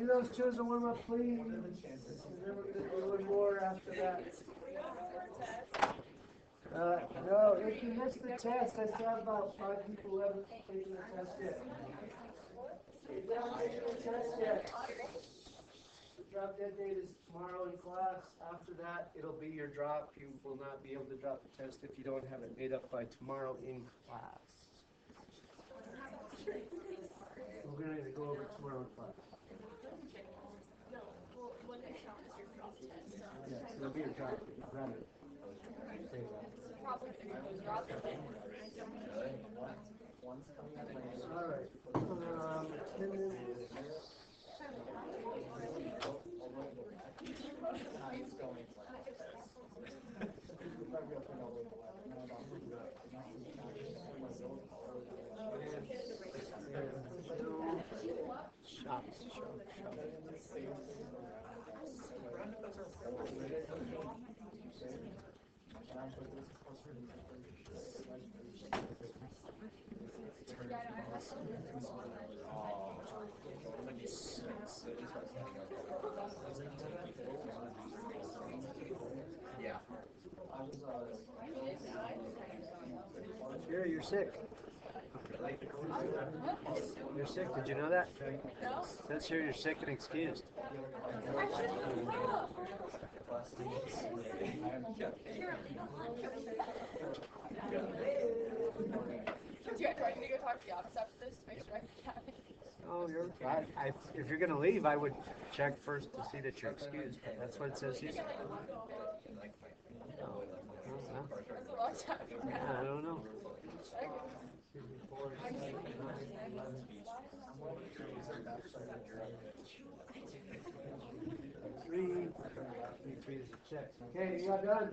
Do those two as a warm up, please. And then we're going to do one more after that. No, if you missed the test, I still have about 5 people who haven't taken the test yet. If you haven't taken the test yet, the drop dead date is tomorrow in class. After that, it'll be your drop. You will not be able to drop the test if you don't have it made up by tomorrow in class. We're going to go over it tomorrow in class. Yes, it'll be your drop. Rather say that. All right. Attendance. Shots. Yeah. Sure, you're sick. You're sick. Did you know that? No. Says here you're sick and excused. Do I need to go talk to the office after this to make sure I can have it? Oh, if you're going to leave, I would check first to see that you're excused. That's what it says here. Oh, that's a long time. Yeah, I don't know. 4, 7, 9, 11. 3. 3 is a check. Okay, you got done?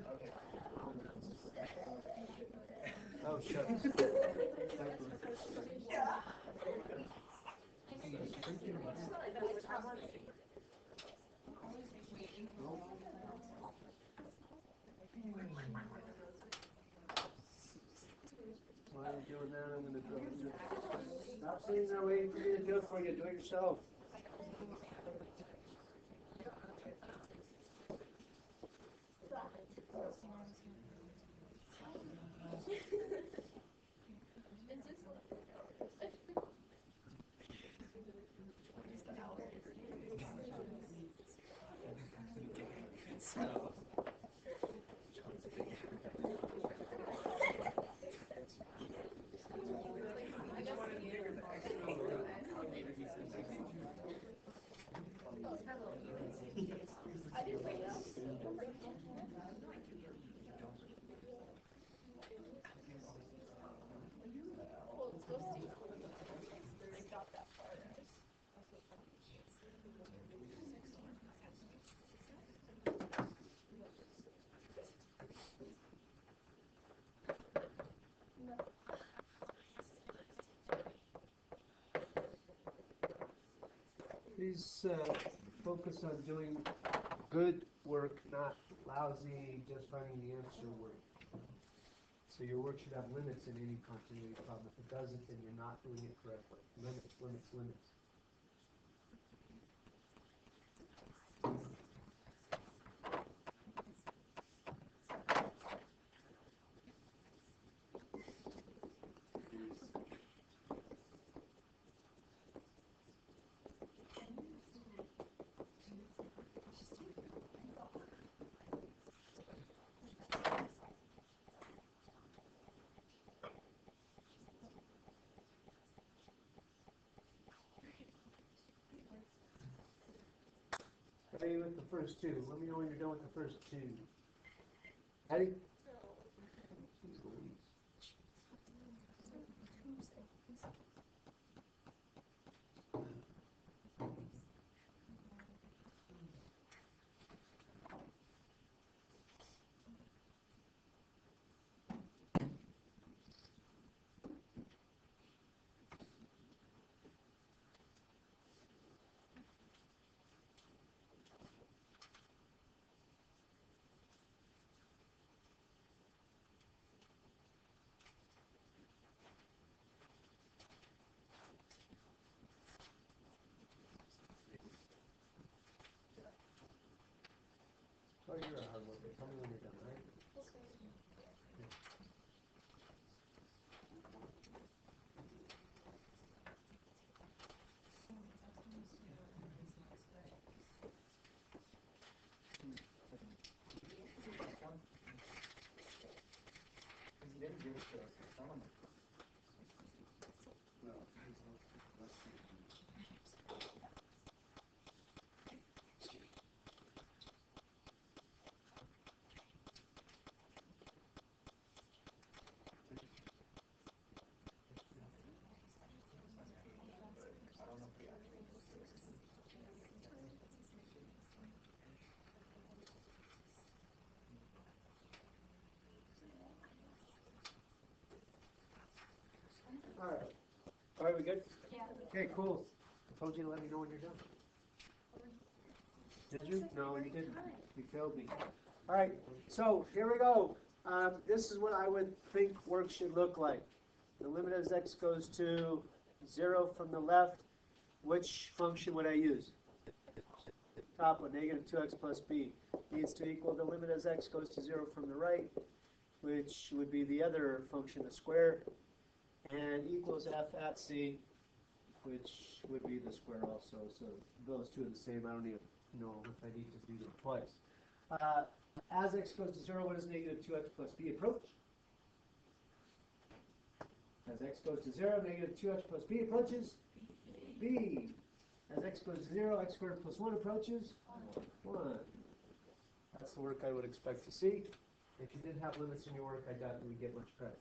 Oh, shucks. While you're doing that, I'm going to do it. Stop sitting there waiting for me to do it for you. Do it yourself. Please focus on doing good work, not lousy, just finding the answer work. So your work should have limits in any continuity problem. If it doesn't, then you're not doing it correctly. Limits, limits, limits. Ready with the first two. Let me know when you're done with the first two. Ready? you're a hard worker. Tell me when you're done, all right? He didn't give it to us. Tell him. All right. All right, we good? Yeah. Okay, cool. I told you to let me know when you're done. Did you? No, you didn't. You failed me. All right, so here we go. This is what I would think work should look like. The limit as x goes to 0 from the left. Which function would I use? Top one, negative 2x plus b. Needs to equal the limit as x goes to 0 from the right, which would be the other function, the square, and equals f at c, which would be the square also. So those two are the same. I don't even know if I need to do them twice. As x goes to 0, what does negative 2x plus b approach? As x goes to 0, negative 2x plus b approaches b. As x goes to 0, x squared plus 1 approaches 1. That's the work I would expect to see. If you didn't have limits in your work, I doubt you would get much credit.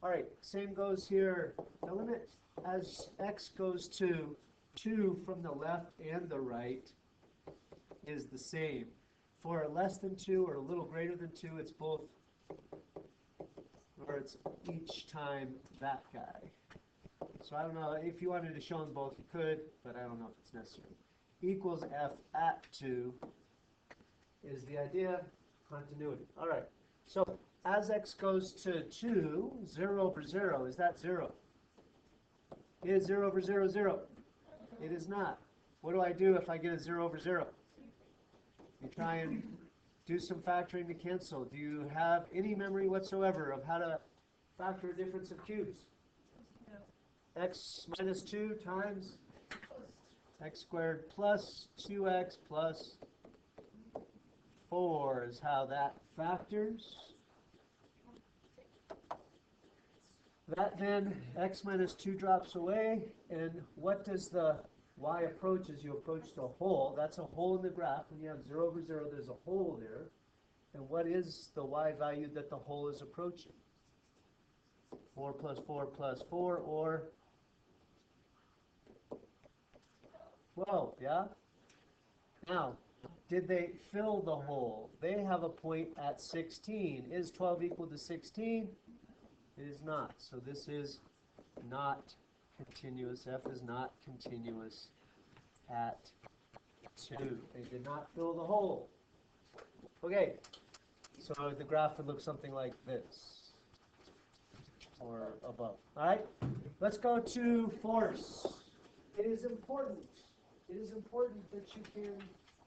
All right, same goes here. The limit as x goes to 2 from the left and the right is the same. For less than 2 or a little greater than 2, it's both, or it's each time that guy. So I don't know, if you wanted to show them both, you could, but I don't know if it's necessary. Equals f at 2 is the idea, continuity. All right, so as x goes to 2, 0 over 0, is that 0? Is 0 over 0 0? It is not. What do I do if I get a 0 over 0? You try and do some factoring to cancel. Do you have any memory whatsoever of how to factor a difference of cubes? X minus 2 times x squared plus 2x plus 4 is how that factors. That then, x minus 2 drops away, and what does the y approach as you approach the hole? That's a hole in the graph. When you have 0 over 0, there's a hole there. And what is the y value that the hole is approaching? 4 plus 4 plus 4, or 12, yeah? Now, did they fill the hole? They have a point at 16. Is 12 equal to 16? It is not. So this is not continuous. F is not continuous at 2. They did not fill the hole. Okay, so the graph would look something like this, or above. All right, let's go to force. It is important. It is important that you can.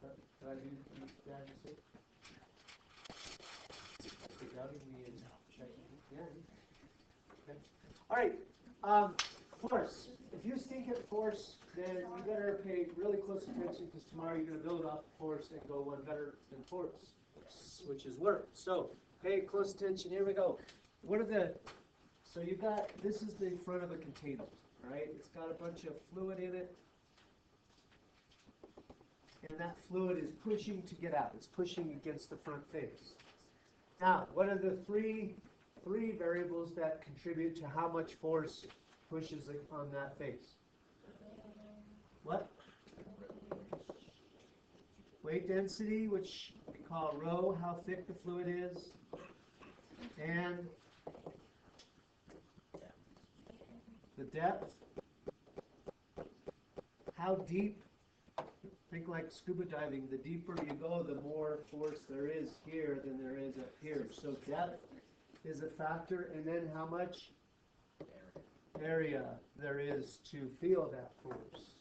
Did I do that? Yeah. Okay. All right. Force. If you stink at force, then you better pay really close attention, because tomorrow you're going to build off force and go one better than force, which is work. So pay close attention. Here we go. What are the? So you got, this is the front of a container, right? It's got a bunch of fluid in it, and that fluid is pushing to get out. It's pushing against the front face. Now, what are the three variables that contribute to how much force pushes on that face? What? Weight density, which we call rho, how thick the fluid is, and the depth, how deep. Think like scuba diving. The deeper you go, the more force there is here than there is up here. So depth is a factor, and then how much area there is to feel that force.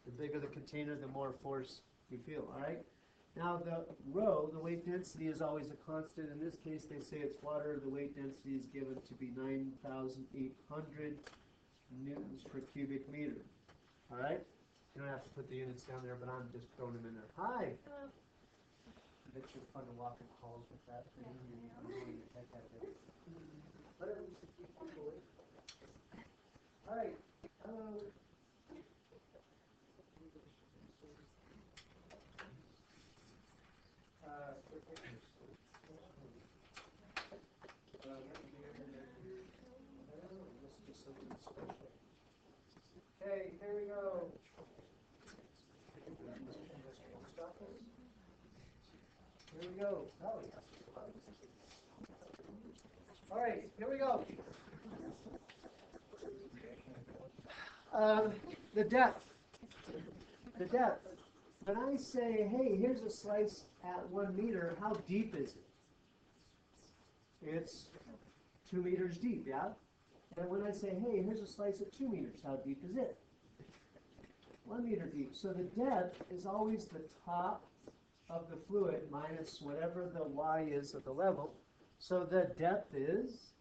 The bigger the container, the more force you feel, all right? Now the rho, the weight density, is always a constant. In this case, they say it's water. The weight density is given to be 9,800 newtons per cubic meter. All right? You don't have to put the units down there, but I'm just throwing them in there. Hi. Hello. I bet you're fun to walk in halls with that thing. And you heck out there. But at least it keeps people awake. All right. Hello. For pictures. Okay, here we go. Here we go. All right, here we go. The depth. The depth. When I say, hey, here's a slice at 1 meter, how deep is it? It's 2 meters deep, yeah? And when I say, hey, here's a slice at 2 meters, how deep is it? 1 meter deep. So the depth is always the top of the fluid minus whatever the y is of the level. So the depth is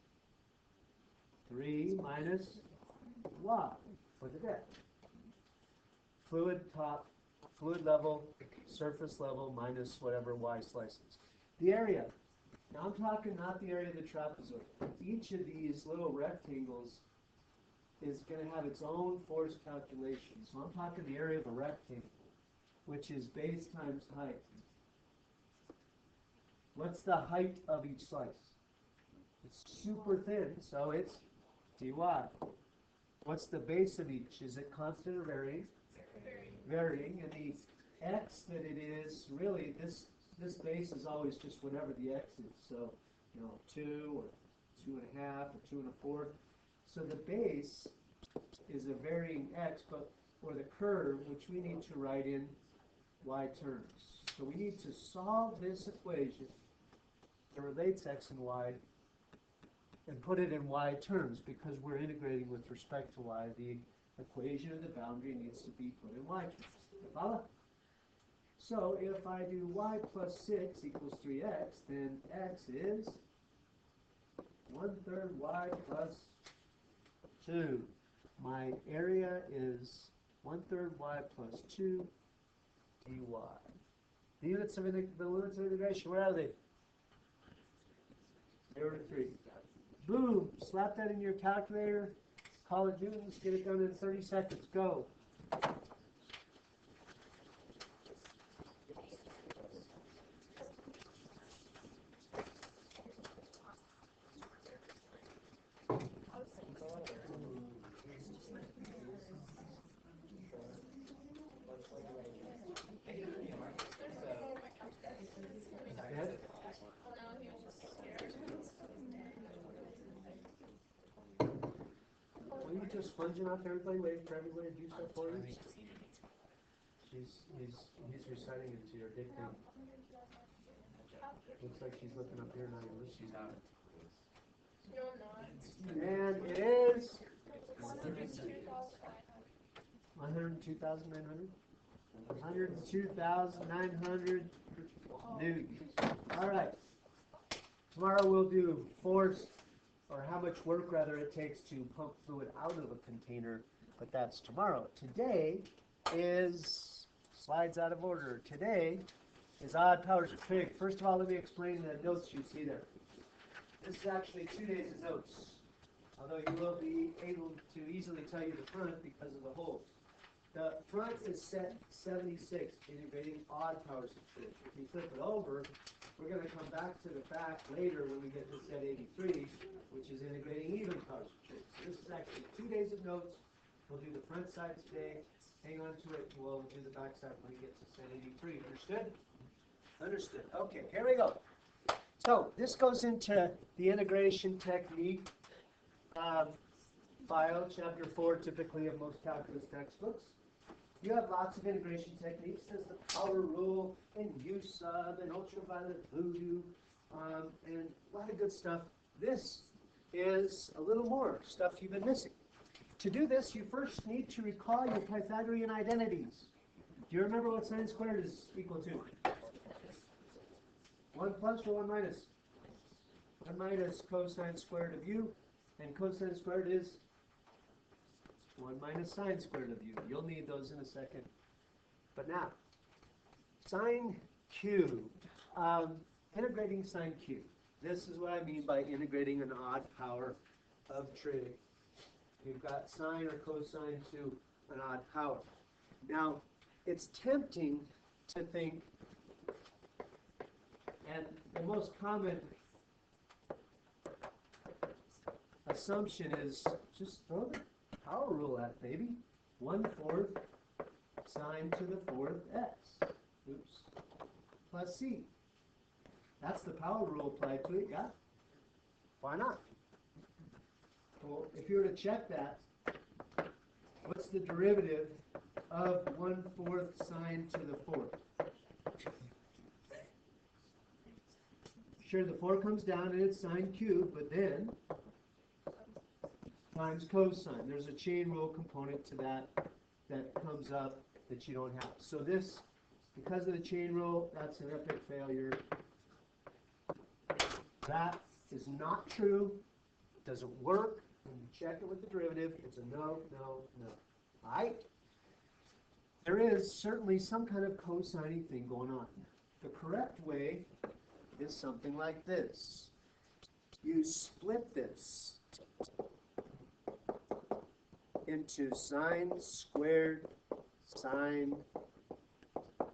3 minus y for the depth. Fluid top, fluid level, surface level minus whatever y slices. The area. Now I'm talking not the area of the trapezoid. Each of these little rectangles is going to have its own force calculation. So I'm talking the area of a rectangle, which is base times height. What's the height of each slice? It's super thin, so it's dy. What's the base of each? Is it constant or varying? Varying. And the x that it is, really, this base is always just whatever the x is. So, 2 or 2.5 or 2 1/4. So the base is a varying x, but for the curve, which we need to write in y terms. So we need to solve this equation that relates x and y and put it in y terms because we're integrating with respect to y. The equation of the boundary needs to be put in y terms. Follow? So if I do y plus 6 equals 3x, then x is 1/3 y plus 2. My area is 1/3 y plus 2 dy. The limits of integration, where are they? 0 to 3. Boom! Slap that in your calculator. Call it newtons. Get it done in 30 seconds. Go. Were you just sponging off everybody, waiting for everybody to do stuff for you? He's reciting it to your dictate. Looks like she's looking up here, not even listening. No, I'm not. And it is 102,900. 102,900 newtons. All right. Tomorrow we'll do force, or how much work rather it takes to pump fluid out of a container, but that's tomorrow. Today is, slides out of order. Today is odd powers trig. First of all, let me explain the notes you see there. This is actually 2 days of notes, although you will be able to easily tell you the front because of the holes. The front is set 76, integrating odd powers of trig. If you flip it over, we're going to come back to the back later when we get to set 83, which is integrating even powers of trig. So this is actually 2 days of notes. We'll do the front side today. Hang on to it. We'll do the back side when we get to set 83. Understood? Understood. Okay, here we go. So this goes into the integration technique file, chapter 4, typically of most calculus textbooks. You have lots of integration techniques. There's the power rule and U-sub and ultraviolet voodoo and a lot of good stuff. This is a little more stuff you've been missing. To do this, you first need to recall your Pythagorean identities. Do you remember what sin squared is equal to? 1 plus or 1 minus? 1 minus cosine squared of u, and cosine squared is 1 minus sine squared of u. You'll need those in a second. But now, sine cubed. Integrating sine cubed. This is what I mean by integrating an odd power of trig. You've got sine or cosine to an odd power. Now, it's tempting to think, and the most common assumption is just throw the power rule at, baby. 1/4 sine to the 4th x. Oops. Plus c. That's the power rule applied to it, yeah? Why not? Well, if you were to check that, what's the derivative of 1/4 sine to the 4th? Sure, the 4 comes down and it's sine cubed, but then times cosine. There's a chain rule component to that that comes up that you don't have. So this, because of the chain rule, that's an epic failure. That is not true. It doesn't work. When you check it with the derivative, it's a no, no, no. All right? There is certainly some kind of cosine thing going on. The correct way is something like this. You split this into sine squared sine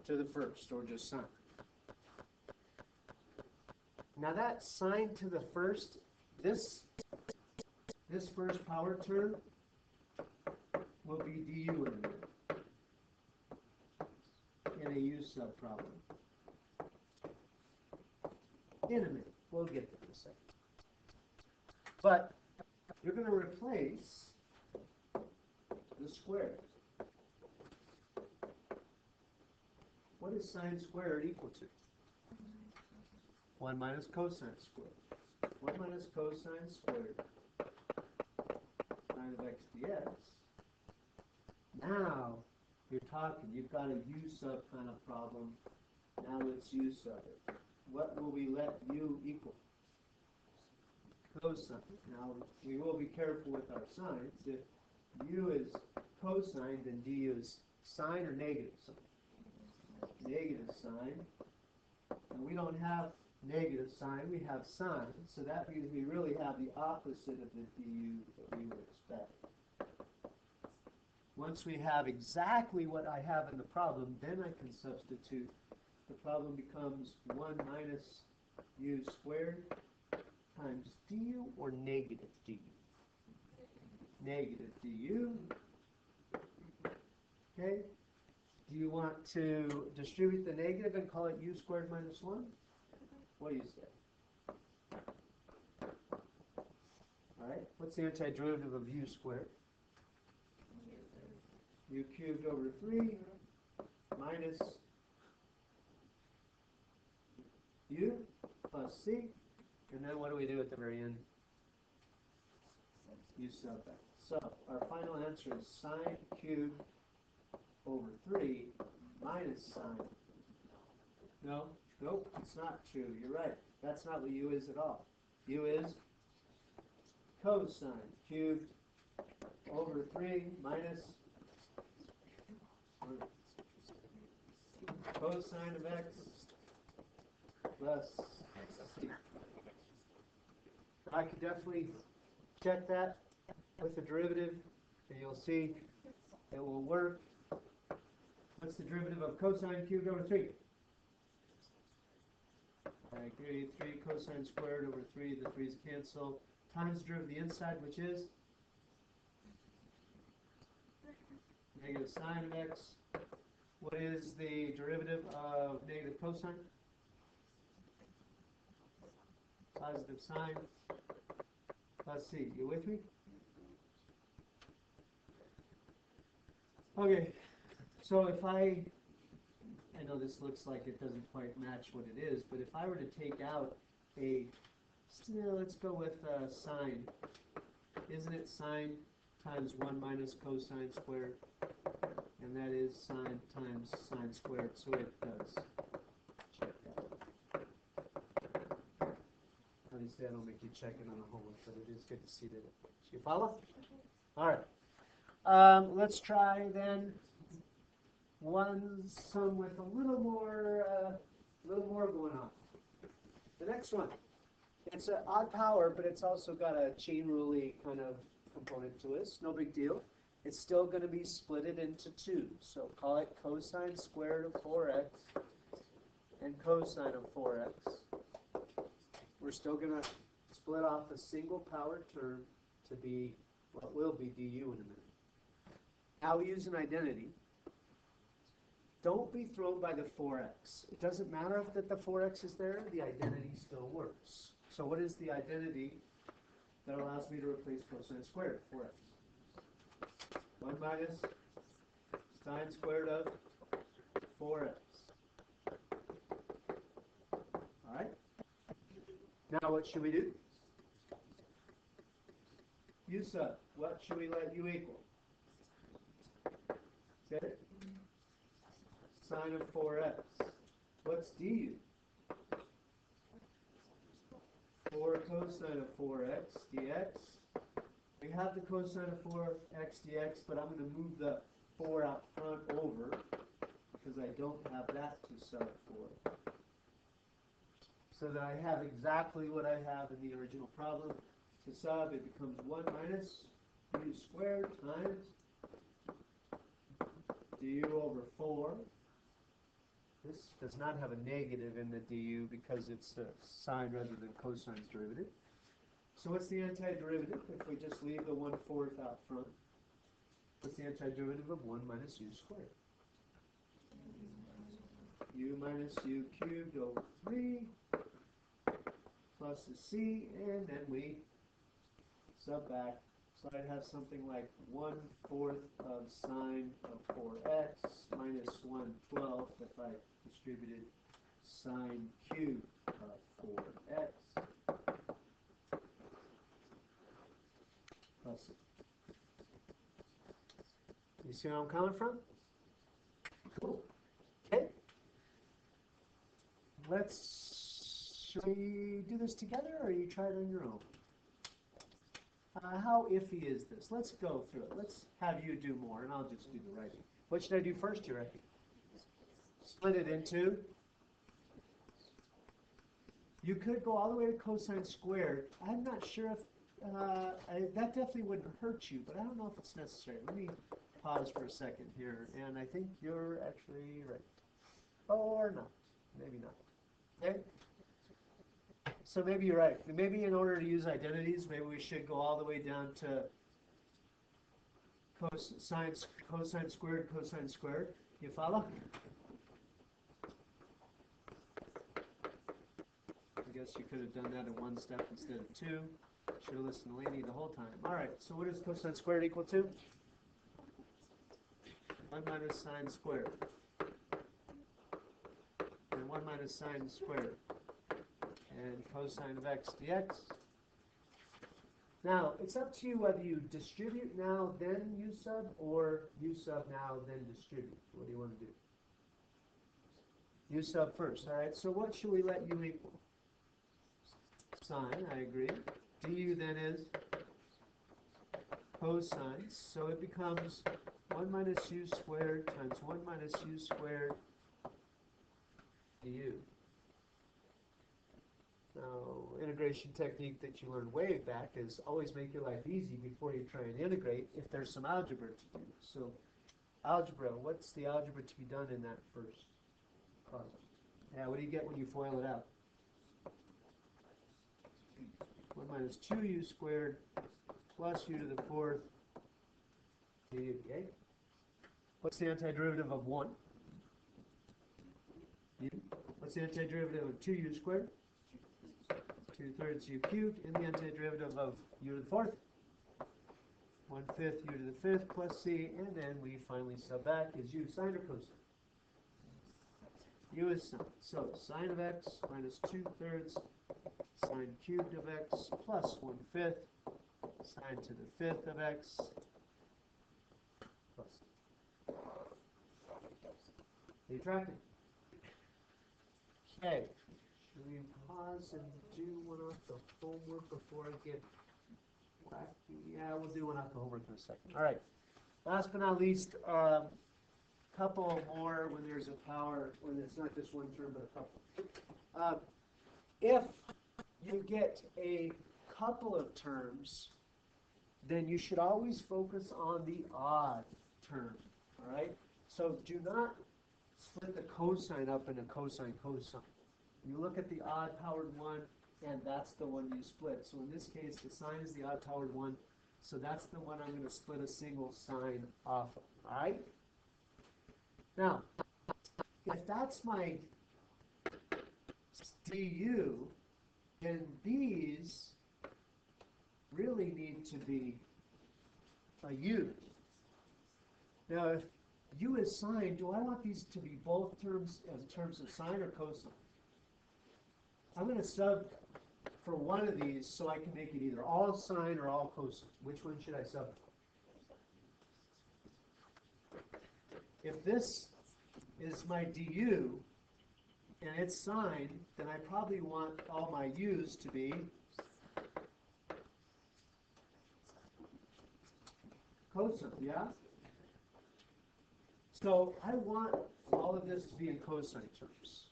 to the 1st, or just sine. Now that sine to the 1st, this first power term will be du in a u sub problem. In a minute, we'll get there in a second. But you're going to replace the squares. What is sine squared equal to? 1 minus cosine squared. 1 minus cosine squared sine of x dx. Now you're talking. You've got a u sub kind of problem. Now let's u sub it. What will we let u equal? Cosine. Now we will be careful with our signs. If u is cosine, then du is sine or negative sine. Negative sine. And we don't have negative sign, we have sine, so that means we really have the opposite of the du that we would expect. Once we have exactly what I have in the problem, then I can substitute. The problem becomes 1 minus u squared times du, or negative du. Negative du. Okay? Do you want to distribute the negative and call it u squared minus 1? What do you say? All right, what's the antiderivative of u squared? U cubed over 3 minus u plus c. And then what do we do at the very end? U sub x. So our final answer is sine cubed over 3 minus sine. No? Nope, it's not true. You're right. That's not what u is at all. U is cosine cubed over 3 minus cosine of x plus c. I could definitely check that with the derivative, and you'll see it will work. What's the derivative of cosine cubed over 3? I agree, 3 cosine squared over 3, the 3's cancel, times the derivative of the inside, which is negative sine of x. What is the derivative of negative cosine? Positive sine plus c. You with me? Okay, so if I know this looks like it doesn't quite match what it is, but if I were to take out let's go with sine. Isn't it sine times 1 minus cosine squared? And that is sine times sine squared, so it does check out. Obviously, I don't make you check it on the homework, but it is good to see that. You follow? All right. Let's try then some with a little more going on. The next one. It's an odd power, but it's also got a chain rule kind of component to it. It's no big deal. It's still going to be splitted into two. So call it cosine squared of 4x and cosine of 4x. We're still going to split off a single power term to be what will be du in a minute. Now we use an identity. Don't be thrown by the 4x. It doesn't matter if the 4x is there, the identity still works. So what is the identity that allows me to replace cosine squared, 4x? 1 minus sine squared of 4x. All right? Now what should we do? U sub. What should we let u equal? Get it? Sine of 4x. What's du? 4 cosine of 4x dx. We have the cosine of 4x dx, but I'm going to move the 4 out front over because I don't have that to sub for. So that I have exactly what I have in the original problem. To sub, it becomes 1 minus u squared times du over 4. This does not have a negative in the du because it's a sine rather than cosine's derivative. So what's the antiderivative if we just leave the 1/4 out front? What's the antiderivative of 1 minus u squared? U minus u cubed over 3 plus the c, and then we sub back. So I'd have something like 1/4 of sine of 4x minus 1/12 if I distributed sine cubed of 4x. Plus, you see where I'm coming from? Cool. Okay. Should we do this together or you try it on your own? How iffy is this? Let's go through it. Let's have you do more, and I'll just do the writing. What should I do first, you reckon? Split it into. You could go all the way to cosine squared. I'm not sure if, that definitely wouldn't hurt you, but I don't know if it's necessary. Let me pause for a second here, and I think you're actually right. Or not. Maybe not. Okay? So maybe you're right. Maybe in order to use identities, maybe we should go all the way down to cosine squared. You follow? I guess you could have done that in one step instead of two. Should have listened to Lainey the whole time. All right, so what is cosine squared equal to? 1 minus sine squared. And 1 minus sine squared. And cosine of x dx. Now, it's up to you whether you distribute now, then u sub, or u sub now, then distribute. What do you want to do? U sub first, all right? So what should we let u equal? Sine, I agree. Du then is cosine, so it becomes 1 minus u squared times 1 minus u squared du. Now, integration technique that you learned way back is always make your life easy before you try and integrate if there's some algebra to do. So, algebra, what's the algebra to be done in that first problem? Yeah, what do you get when you FOIL it out? 1 minus 2u squared plus u to the 4th du, okay? What's the antiderivative of 1? U. What's the antiderivative of 2u squared? 2/3 u cubed, and the antiderivative of u to the 4th? 1/5 u to the 5th plus c, and then we finally sub back is u sine or cosine? U is sine. So sine of x minus 2/3 sine cubed of x plus 1/5 sine to the 5th of x plus. Are you tracking? Okay. Let me pause and do one off the homework before I get wacky. Yeah, we'll do one off the homework in a second. All right. Last but not least, couple more when there's a power, when it's not just one term, but a couple. If you get a couple of terms, then you should always focus on the odd term, all right? So do not split the cosine up into cosine, cosine. You look at the odd powered one, and that's the one you split. So in this case, the sine is the odd powered one, so that's the one I'm going to split a single sine off of, all right? Now, if that's my du, then these really need to be a u. Now, if u is sine, do I want these to be both terms as terms of sine or cosine? I'm going to sub for one of these so I can make it either all sine or all cosine. Which one should I sub? If this is my du and it's sine, then I probably want all my u's to be cosine, yeah? So I want all of this to be in cosine terms.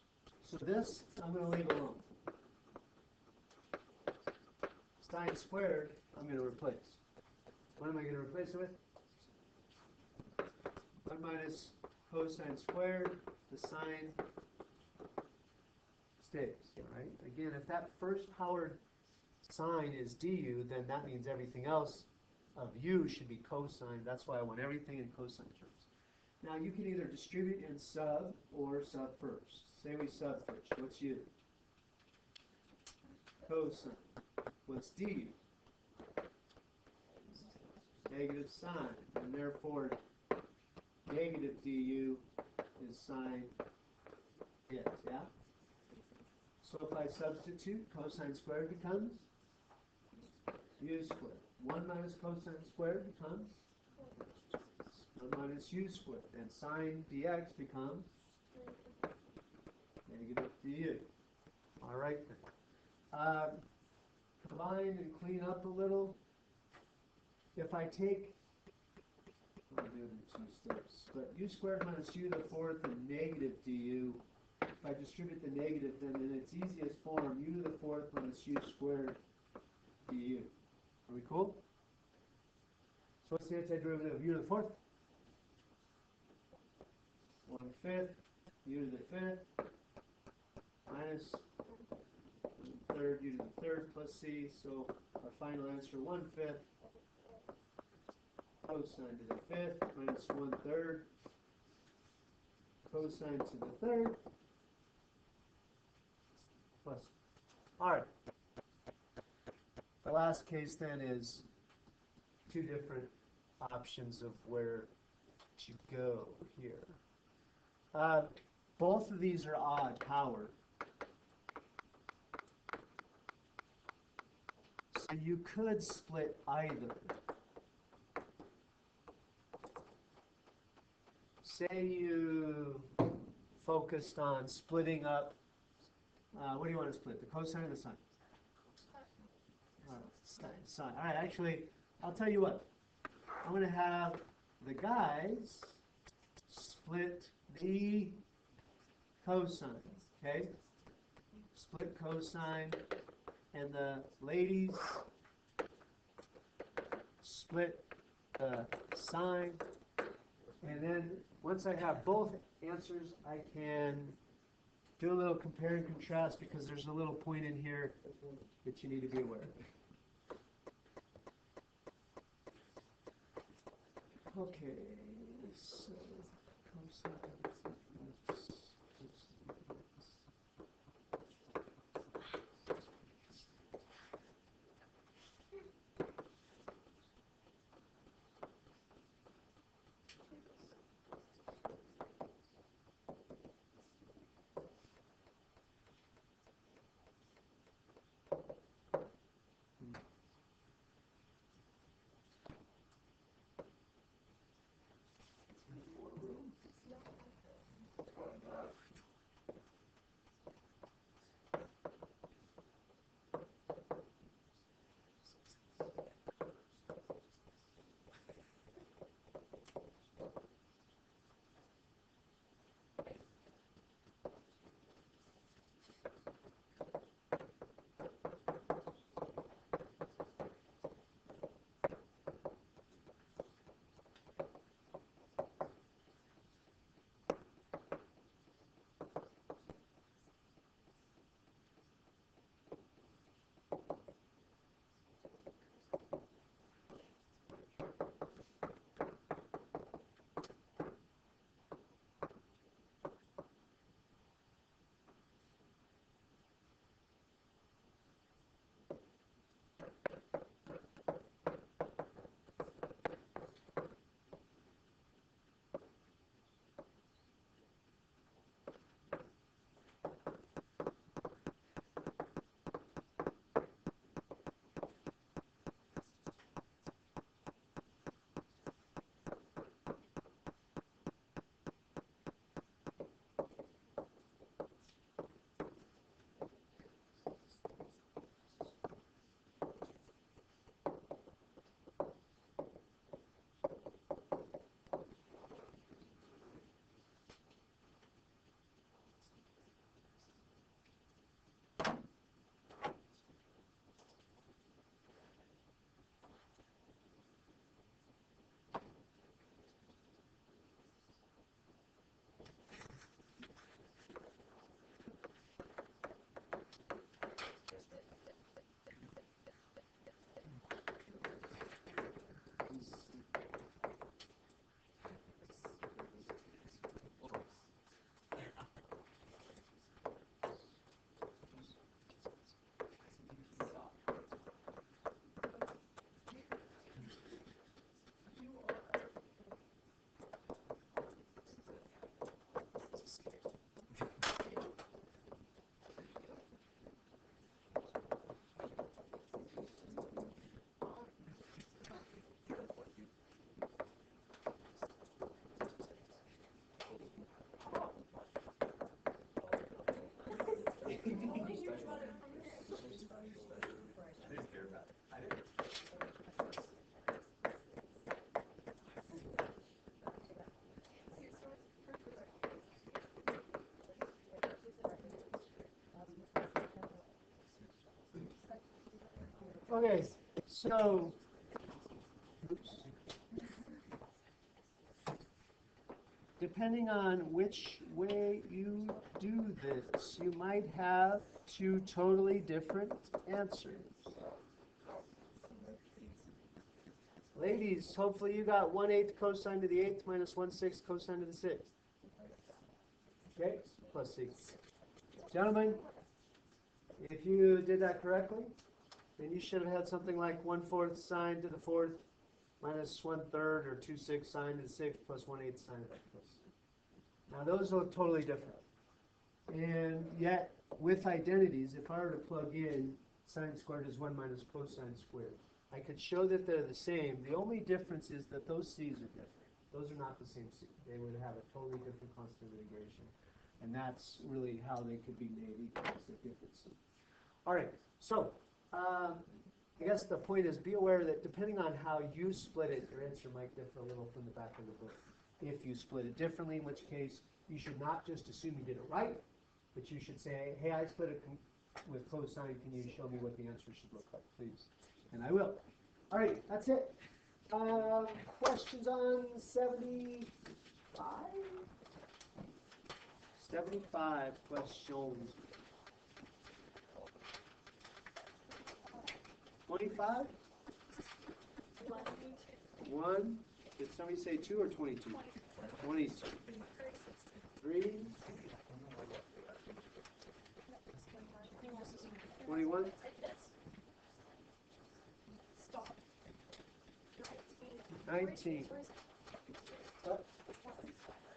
So this, I'm going to leave alone. Sine squared, I'm going to replace. What am I going to replace it with? 1 minus cosine squared, the sine stays, right? Again, if that first powered sine is du, then that means everything else of u should be cosine. That's why I want everything in cosine terms. Now you can either distribute and sub or sub first. Say we sub first. What's u? Cosine. What's du? Negative sine. And therefore, negative du is sine it, yeah? So if I substitute, cosine squared becomes u squared. 1 minus cosine squared becomes 1 minus u squared. And sine dx becomes negative du. All right then. Combine and clean up a little. If I take, I'll do it in 2 steps, but u squared minus u to the fourth and negative du, if I distribute the negative, then in its easiest form, u to the fourth minus u squared du. Are we cool? So what's the antiderivative of u to the fourth? 1/5, u to the fifth, minus 1/3 u to the third plus c, so our final answer 1/5 cosine to the fifth minus 1/3 cosine to the third plus. All right. The last case then is 2 different options of where to go here. Both of these are odd power. So you could split either. Say you focused on splitting up, what do you want to split, the cosine or the sine? Sine. All right, actually, I'll tell you what. I'm going to have the guys split the cosine, okay? Split cosine, and the ladies split the sine. And then once I have both answers, I can do a little compare and contrast because there's a little point in here that you need to be aware of. Okay, so cosine. Okay, so, oops. Depending on which way you do this, you might have two totally different answers. Ladies, hopefully you got 1/8 cosine to the 8th minus 1/6 cosine to the 6th. Okay, plus 6. Gentlemen, if you did that correctly, then you should have had something like 1/4 sine to the 4th minus 1/3 or 2/6 sine to the 6th plus 1/8 sine to the 5th. Now those look totally different. And yet, with identities, if I were to plug in sine squared is 1 minus cosine squared, I could show that they're the same. The only difference is that those c's are different. Those are not the same c. They would have a totally different constant of integration. And that's really how they could be made equal, is a different c. All right, so I guess the point is be aware that depending on how you split it, your answer might differ a little from the back of the book. If you split it differently, in which case you should not just assume you did it right, but you should say, hey, I split it with cosine. Can you show me what the answer should look like, please? And I will. All right, that's it. Questions on 75? 75 questions. 25? 1? Did somebody say 2 or 22? 22. 3? 21? 19.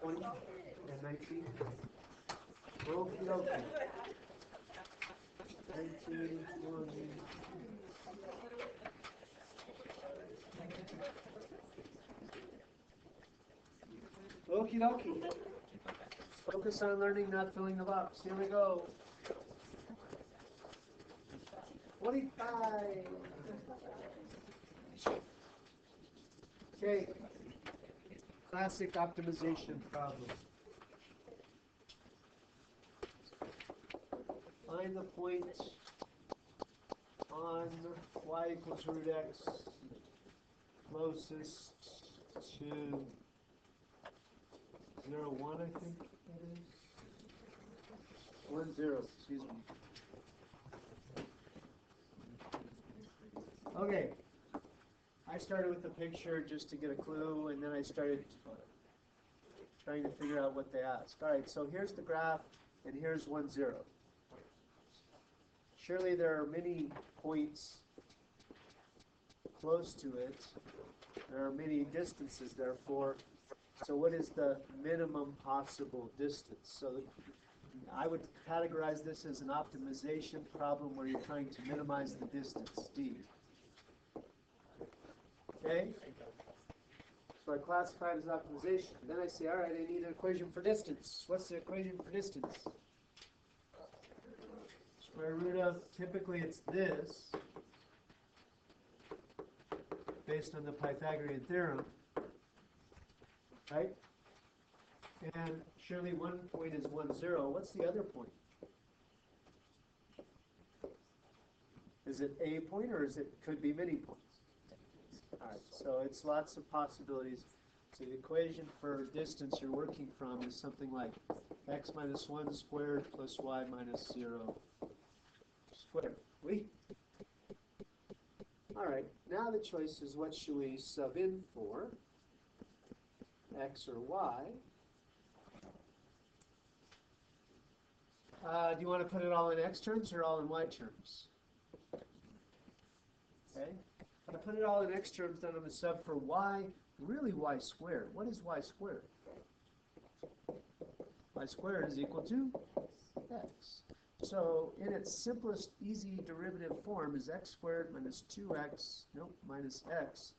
20 and 19. Okie dokie. 19, 20. Okie dokie. Focus on learning, not filling the box. Here we go. 25. Okay. Classic optimization problem. Find the point on y equals root x closest to 0, 1, I think that is. 1, 0, excuse me. Okay. I started with the picture just to get a clue, and then I started trying to figure out what they asked. All right, so here's the graph, and here's 1, 0. Surely there are many points close to it. There are many distances, therefore. So what is the minimum possible distance? So I would categorize this as an optimization problem where you're trying to minimize the distance, d. Okay? So I classify it as optimization. Then I say, all right, I need an equation for distance. What's the equation for distance? Square root of, typically it's this, based on the Pythagorean theorem, right? And surely one point is 1, 0. What's the other point? Is it a point, or could be many points? All right, so it's lots of possibilities. So the equation for distance you're working from is something like x minus 1 squared plus y minus 0 squared. Oui? All right, now the choice is what should we sub in for, x or y? Do you want to put it all in x terms or all in y terms? Okay. If I put it all in x terms, then I'm going to sub for y, really y squared. What is y squared? Y squared is equal to x. So in its simplest, easy derivative form is x squared minus 2x, nope, minus x,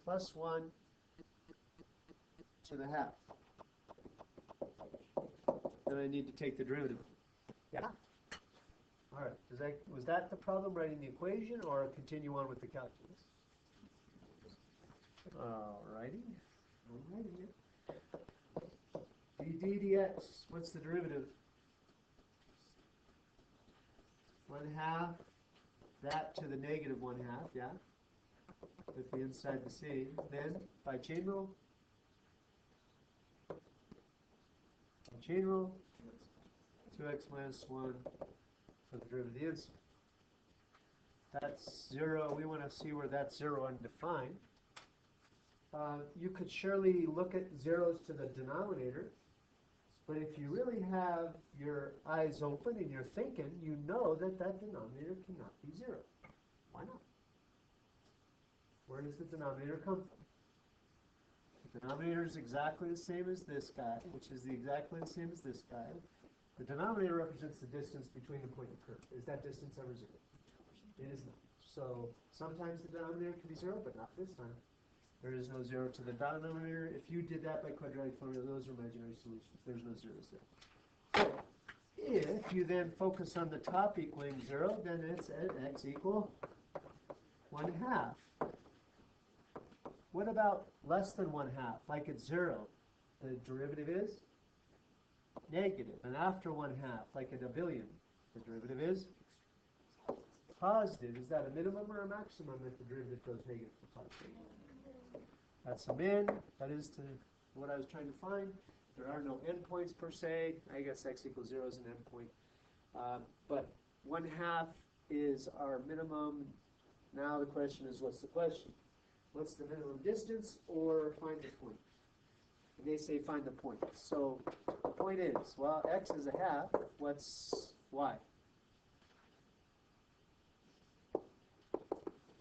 plus 1 to the half. Then I need to take the derivative. Yeah? All right. Was that the problem, writing the equation, or continue on with the calculus? All righty. d dx, what's the derivative? 1/2 that to the negative 1/2, yeah? With the inside the same. Then, by chain rule, chain rule, 2x minus 1 for the derivative of the inside. That's 0. We want to see where that's 0 undefined. You could surely look at zeros to the denominator, but if you really have your eyes open and you're thinking, you know that that denominator cannot be 0. Why not? Where does the denominator come from? The denominator is exactly the same as this guy, which is exactly the same as this guy. The denominator represents the distance between the point and curve. Is that distance ever 0? It is not. So sometimes the denominator can be 0, but not this time. There is no 0 to the denominator. If you did that by quadratic formula, those are imaginary solutions. There's no zeros there. So if you then focus on the top equaling 0, then it's at x equal 1/2. What about less than 1/2, like at 0? The derivative is negative. And after 1/2, like at a billion, the derivative is positive. Is that a minimum or a maximum if the derivative goes negative to positive? That's a min. That is to what I was trying to find. There are no endpoints per se. I guess x equals 0 is an endpoint. But 1/2 is our minimum. Now the question is, what's the question? What's the minimum distance or find the point? And they say find the point. So the point is, well, x is 1/2. What's y?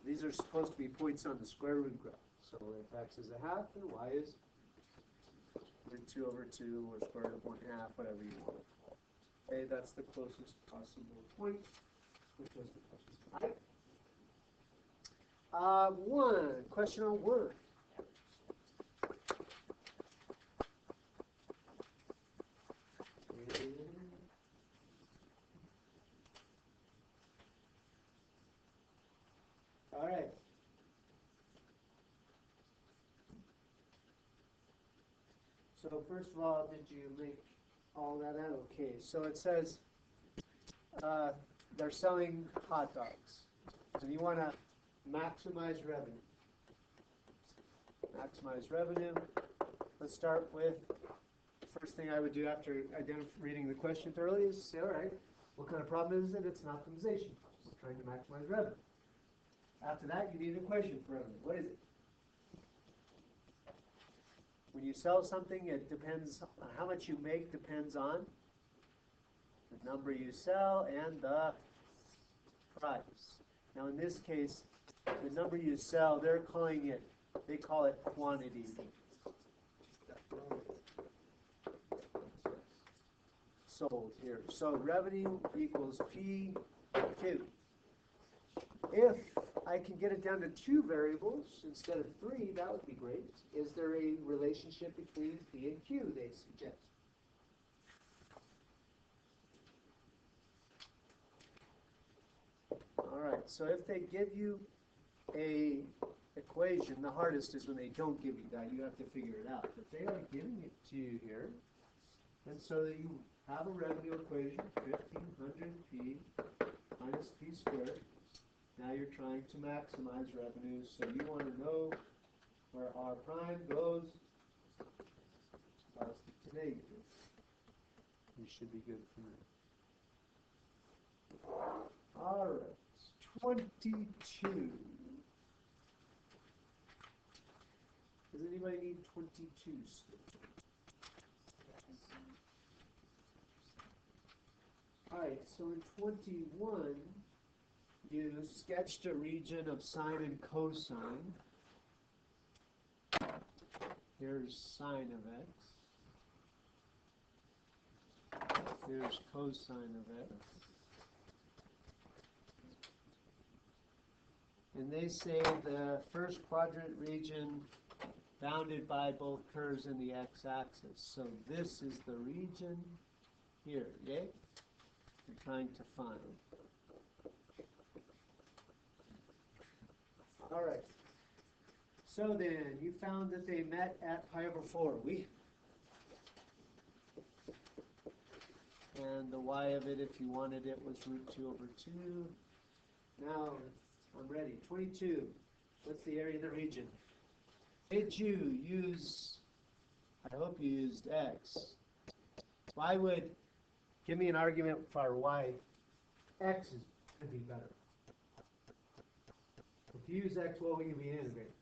These are supposed to be points on the square root graph. So if x is 1/2, then y is root 2 over 2 or square root of 1/2, whatever you want. Okay, that's the closest possible point, which was the question. All right. Question on 1. All right. So first of all, did you make all that out? Okay, so it says they're selling hot dogs. And you want to maximize revenue. Maximize revenue. Let's start with the first thing I would do after reading the question thoroughly is say, all right, what kind of problem is it? It's an optimization problem. We're trying to maximize revenue. After that, you need an equation for revenue. What is it? When you sell something, it depends on how much you make, depends on the number you sell and the price. Now in this case, the number you sell, they call it quantity. Sold here. So revenue equals PQ. If I can get it down to 2 variables instead of 3, that would be great. Is there a relationship between P and Q, they suggest? All right, so if they give you a equation, the hardest is when they don't give you that. You have to figure it out. But they are giving it to you here. And so that you have a revenue equation, 1500P minus P squared. Now you're trying to maximize revenue, so you want to know where R prime goes positive to negative. You should be good for that. All right, 22. Does anybody need 22 still? All right, so in 21, you sketched a region of sine and cosine. Here's sine of x. Here's cosine of x. And they say the first quadrant region bounded by both curves in the x-axis. So this is the region here, yay? You're trying to find. All right. So then, you found that they met at pi over 4. And the y of it, if you wanted it, was root 2 over 2. Now, I'm ready. 22. What's the area of the region? Did you use, I hope you used X. Why would, give me an argument for why X is going to be better. If you use X, what will you be integrating?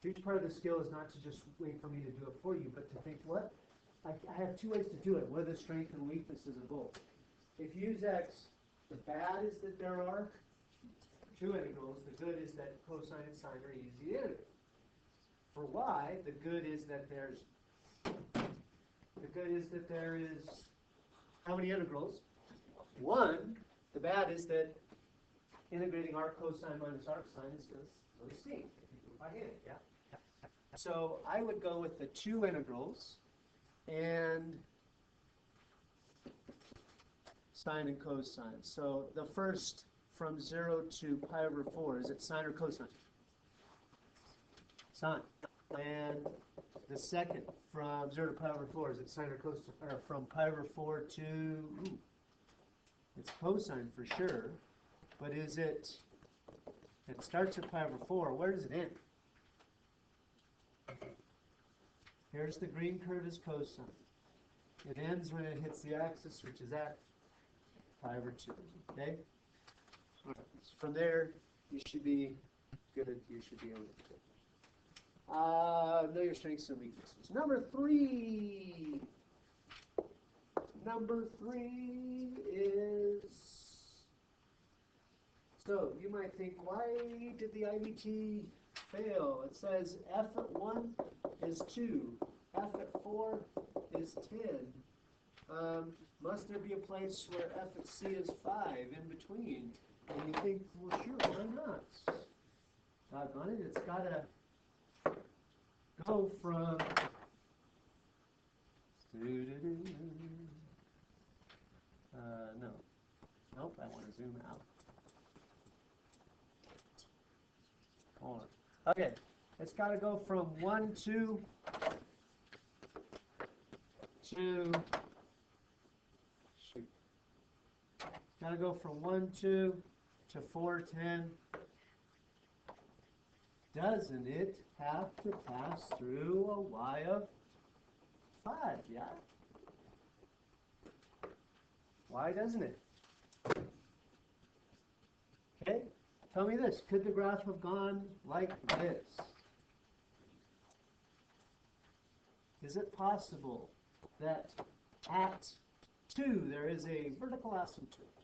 Huge part of the skill is not to just wait for me to do it for you, but to think, what? I have two ways to do it. What are the strengths and weaknesses of both? If you use X, the bad is that there are two integrals. The good is that cosine and sine are easy to integrate. For Y, the good is that there is how many integrals? One. The bad is that integrating arc cosine minus arc sine is just really steep. By hand, yeah. So I would go with the two integrals and sine and cosine. So the first from 0 to pi over 4, is it sine or cosine? Sine. And the second from 0 to pi over 4, is it sine or cosine? Or from pi over 4 to, it's cosine for sure, but is it, it starts at pi over 4, where does it end? Here's the green curve is cosine. It ends when it hits the axis, which is at pi over 2, okay? All right. So from there, you should be good, you should be able to do it. Know your strengths and weaknesses. Number 3. Number 3 is, so you might think, why did the IVT fail? It says F at 1 is 2, F at 4 is 10. Must there be a place where F at C is 5 in between? And you think, well, sure, why not? Doggone it, it's got to go from nope, I want to zoom out. Hold on. Okay, it's got to go from 1, 2 to, shoot. It's got to go from 1, 2 to 4, 10. Doesn't it have to pass through a y of 5, yeah? Why doesn't it? Okay, tell me this. Could the graph have gone like this? Is it possible that at 2 there is a vertical asymptote?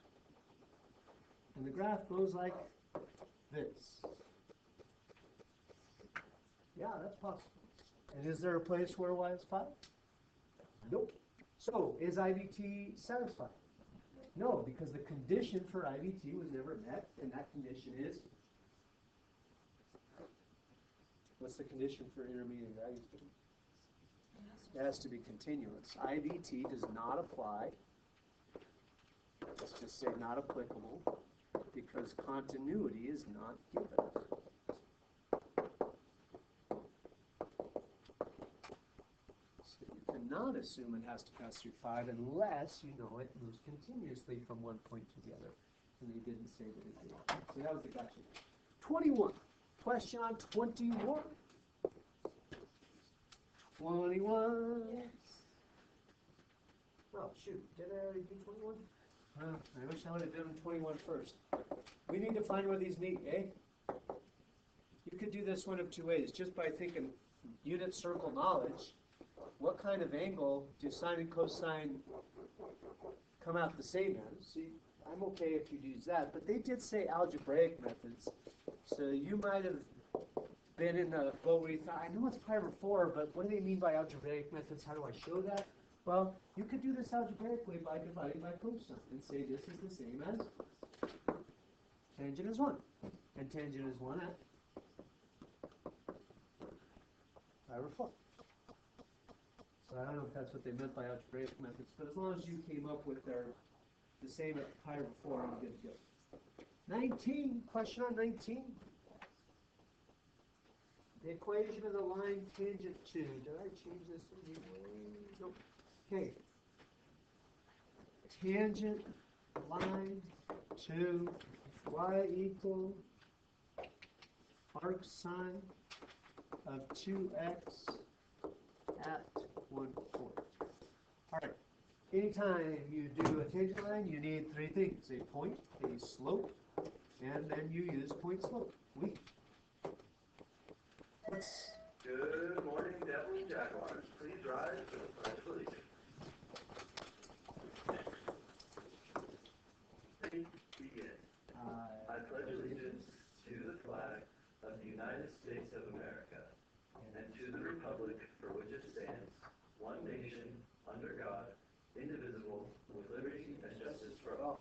And the graph goes like this? Yeah, that's possible. And is there a place where y is 5? Nope. So, is IVT satisfied? No, because the condition for IVT was never met, and that condition is, what's the condition for intermediate IVT? It has to be continuous. IVT does not apply, let's just say not applicable, because continuity is not given. Not assume it has to pass through 5 unless you know it moves continuously from one point to the other. And they didn't say that it did. So that was the gotcha. 21. Question on 21. 21. Yes. Oh, shoot. Did I already do 21? I wish I would have done 21 first. We need to find where these meet, eh? You could do this one of two ways. Just by thinking unit circle knowledge. What kind of angle do sine and cosine come out the same as? See, I'm okay if you use that, but they did say algebraic methods. So you might have been in a boat where you thought, I know it's pi over 4, but what do they mean by algebraic methods? How do I show that? Well, you could do this algebraically by dividing by cosine and say this is the same as tangent is 1. And tangent is 1 at pi over 4. So I don't know if that's what they meant by algebraic methods, but as long as you came up with the same at pi over 4, I'm good to go. 19, question on 19. The equation of the line tangent to. Did I change this anyway? Nope. Okay. tangent line to y equal arc sine of 2x at 1/4. All right. Anytime you do a tangent line, you need three things: a point, a slope, and then you use point slope. Good morning, Devil and Jaguars. Please rise for the Pledge of Allegiance. Please begin. I pledge allegiance to the flag of the United States of America and to the republic for which it stands, one nation, under God, indivisible, with liberty and justice for all.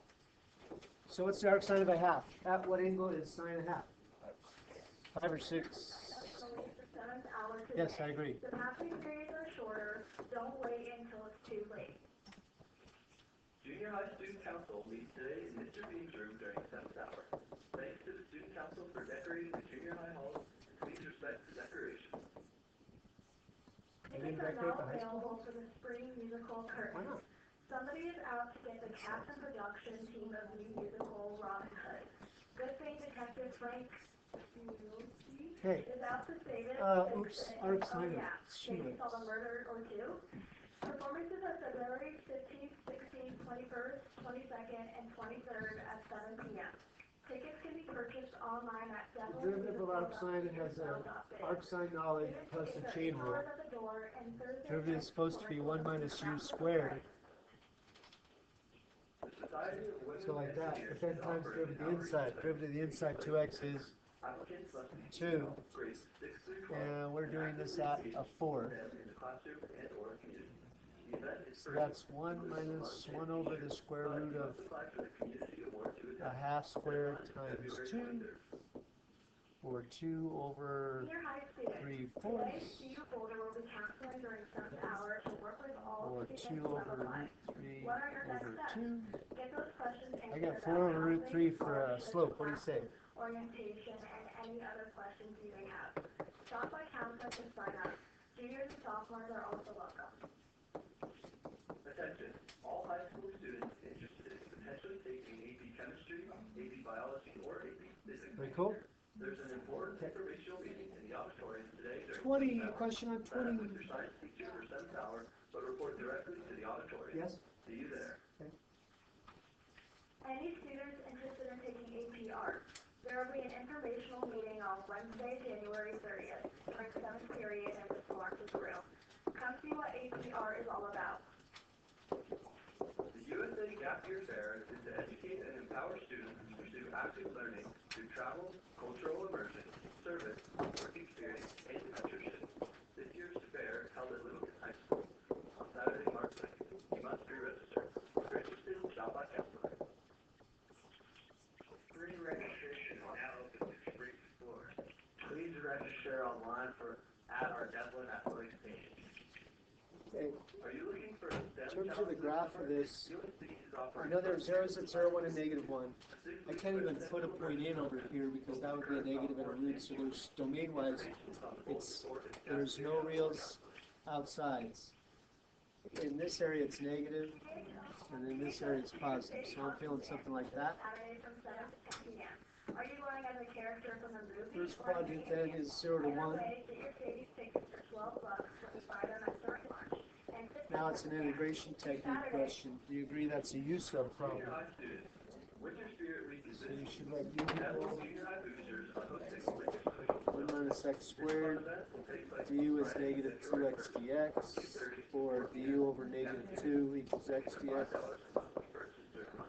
So what's the arc sine of a half? At what angle is sine a half? 5 or 6? Yes, I agree. The passing periods are shorter. Don't wait until it's too late. Junior High Student Council meets today in Mr. Bean's room during 7th hour. Thanks to the Student Council for decorating the junior high hall. Please respect the decoration. Tickets are now available for the spring musical Why curtain. not? Somebody is out to get the cast and production team of new musical Robin Hood. Good thing Detective Frank Hey. is out to save it. Oops, arc sine of Maybe solve a murder or two. Performances are February 15th, 16th, 21st, 22nd, and 23rd at 7 p.m. Tickets can be purchased online at Derivative of arc sine, it has an arc sine knowledge plus a chain rule. Derivative is supposed to be 1 minus u squared. The Society of Women So like that, but then times derivative of the inside. Derivative of the inside 2x is applicants must be 2. grades 6 through 12 And we're doing this at a 4. in the classroom and or community. The event is So that's 1 minus 1 over the square root of apply for the community award to a half squared times 2, or 2 over Senior high students, 3/4, today Steve Boulder will be counseling during 7th hour to work with all or students 2 who have over applied. root 3 What are your next over steps? 2. Get those questions I answered got about 4 over root 3 housing, for a scholarships, slope. What do you say? orientation, and any other questions you may have. Stop by counseling to sign up. Juniors and sophomores are also welcome. Attention, all high school students interested in potentially taking AP Chemistry, AP Biology, or AP Physics. Very cool. There's an important informational meeting in the auditorium today during 20, 7th hour. question on Sign up 20. with your science teacher for 7th hour, but report directly to the auditorium. Yes? See you there. Any students interested in taking AP Art, there will be an informational meeting on Wednesday, January 30th, during 7th period in Ms. Lawrence's room. Come see what AP Art is all about. The USA Gap Year Fair is to educate and empower students to pursue active learning through travel, cultural immersion, service, work experience, and mentorship. This year's fair, held at Littleton High School on Saturday, March 2nd. You must pre-register. If you're interested, stop by counselor. Pre-registration is now open to spring explore. Please register online at our Devlin Athletics page. Okay. Are you looking for a STEM In terms of the graph of this, USC is I offering know there's zeros at 0, 1, and negative 1. I can't even put a point in over here because that would be a negative and a root. So there's domain-wise, there's no reals outsides. In this area it's negative, and in this area it's positive. So I'm feeling something like that. Saturday from 7 to 10 p.m. Are you going as a character from a movie? First or a quadrant video then game? is 0 to 1. Either way, get your Sadie's tickets for $12 when you buy them at during lunch. And Now it's an integration technique question. Do you agree that's a use of problem? Junior high students. Winter Spirit Week is So this you week. should write u Devil equals Junior High boosters are hosting Winter Social 1 minus x squared. event will take place Du is Friday, negative February 2x dx, or du over negative 2 equals x dx.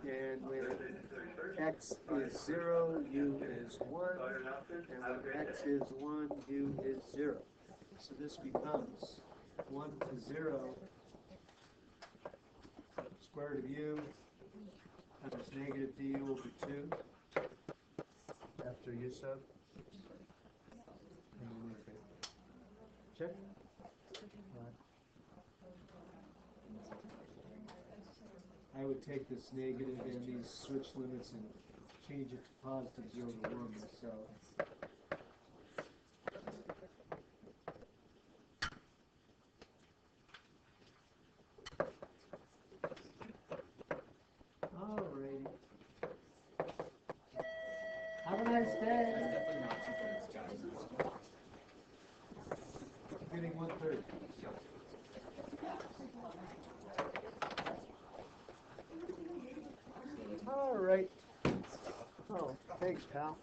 And when x is 0, u is 1, and when x is 1, u is 0. So this becomes 1 to 0 square root of u times negative du over 2 after u sub. Check. I would take this negative and these switch limits and change it to positive 0 to 1, so. All right. Oh, thanks, pal.